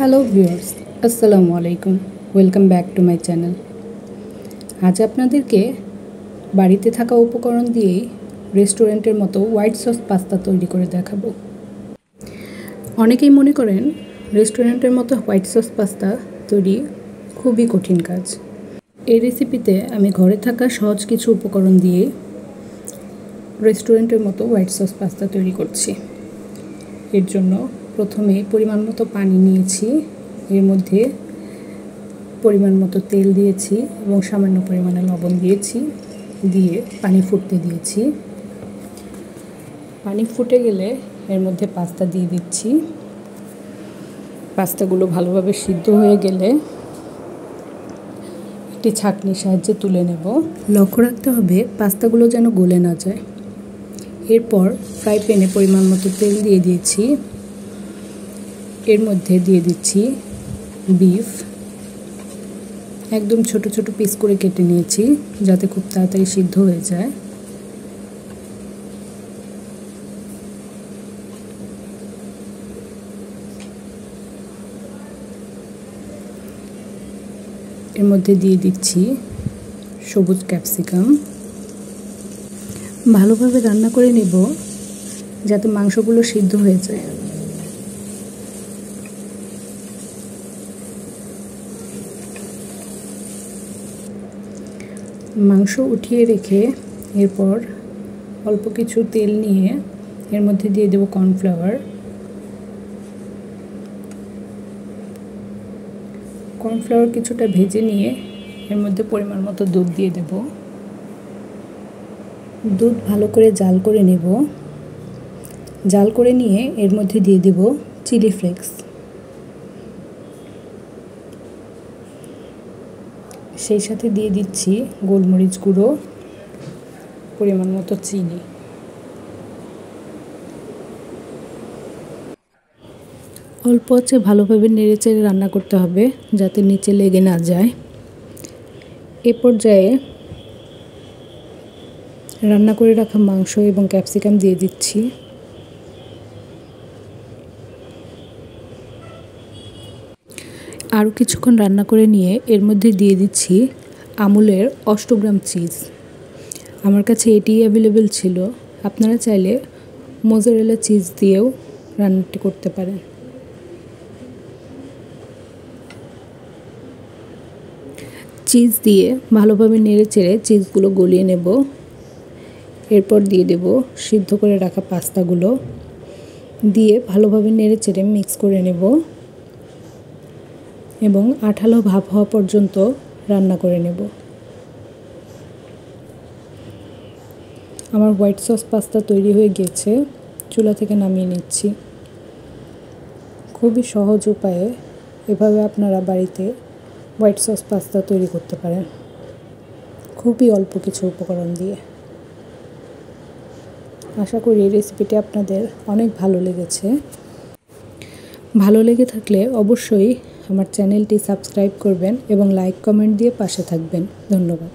Hello viewers, আসসালামু আলাইকুম। Welcome back to my channel. আজ আপনাদেরকে বাড়িতে থাকা উপকরণ দিয়েই রেস্টুরেন্টের মতো হোয়াইট সস পাস্তা তৈরি করে দেখাবো। অনেকেই মনে করেন রেস্টুরেন্টের মতো হোয়াইট সস পাস্তা তৈরি খুবই কঠিন কাজ। এই রেসিপিতে আমি ঘরে থাকা সহজ কিছু উপকরণ দিয়ে রেস্টুরেন্টের মতো হোয়াইট সস পাস্তা তৈরি করছি। এর জন্য প্রথমে পরিমাণ মতো পানি নিয়েছি, এর মধ্যে পরিমাণ মতো তেল দিয়েছি এবং সামান্য পরিমাণে লবণ দিয়েছি, দিয়ে পানি ফুটতে দিয়েছি। পানি ফুটে গেলে এর মধ্যে পাস্তা দিয়ে দিচ্ছি। পাস্তাগুলো ভালোভাবে সিদ্ধ হয়ে গেলে একটি ছাঁকনির সাহায্যে তুলে নেব। লক্ষ্য রাখতে হবে পাস্তাগুলো যেন গলে না যায়। এরপর ফ্রাই প্যানে পরিমাণ মতো তেল দিয়ে দিয়েছি, এর মধ্যে দিয়ে দিচ্ছি বিফ। একদম ছোট ছোট পিস করে কেটে নিয়েছি যাতে খুব তাড়াতাড়ি সিদ্ধ হয়ে যায়। এর মধ্যে দিয়ে দিচ্ছি সবুজ ক্যাপসিকাম। ভালোভাবে রান্না করে নেব যাতে মাংসগুলো সিদ্ধ হয়ে যায়। মাংস উঠিয়ে রেখে এরপর অল্প কিছু তেল নিয়ে এর মধ্যে দিয়ে দেব কর্নফ্লাওয়ার। কর্নফ্লাওয়ার কিছুটা ভেজে নিয়ে এর মধ্যে পরিমাণ মতো দুধ দিয়ে দেব। দুধ ভালো করে জাল করে নেব। জাল করে নিয়ে এর মধ্যে দিয়ে দেব চিলি ফ্লেক্স। সেই সাথে দিয়ে দিচ্ছি গোলমরিচ গুঁড়ো, পরিমাণ মতো চিনি। অল্প আঁচে ভালোভাবে নেড়েচেড়ে রান্না করতে হবে যাতে নিচে লেগে না যায়। এ পর্যায়ে রান্না করে রাখা মাংস এবং ক্যাপসিকাম দিয়ে দিচ্ছি। আরও কিছুক্ষণ রান্না করে নিয়ে এর মধ্যে দিয়ে দিচ্ছি আমুলের 8 গ্রাম চিজ। আমার কাছে এটি অ্যাভেলেবেল ছিল, আপনারা চাইলে মোজারেলা চিজ দিয়েও রান্নাটি করতে পারেন। চিজ দিয়ে ভালোভাবে নেড়ে চেড়ে চিজগুলো গলিয়ে নেব। এরপর দিয়ে দেব সিদ্ধ করে রাখা পাস্তাগুলো, দিয়ে ভালোভাবে নেড়ে চেড়ে মিক্স করে নেব এবং আঠালো ভাব হওয়া পর্যন্ত রান্না করে নেব। আমার হোয়াইট সস পাস্তা তৈরি হয়ে গেছে, চুলা থেকে নামিয়ে নিচ্ছি। খুবই সহজ উপায়ে এভাবে আপনারা বাড়িতে হোয়াইট সস পাস্তা তৈরি করতে পারেন, খুবই অল্প কিছু উপকরণ দিয়ে। আশা করি এই রেসিপিটি আপনাদের অনেক ভালো লেগেছে। ভালো লেগে থাকলে অবশ্যই আমার চ্যানেলটি সাবস্ক্রাইব করবেন এবং লাইক কমেন্ট দিয়ে পাশে থাকবেন। ধন্যবাদ।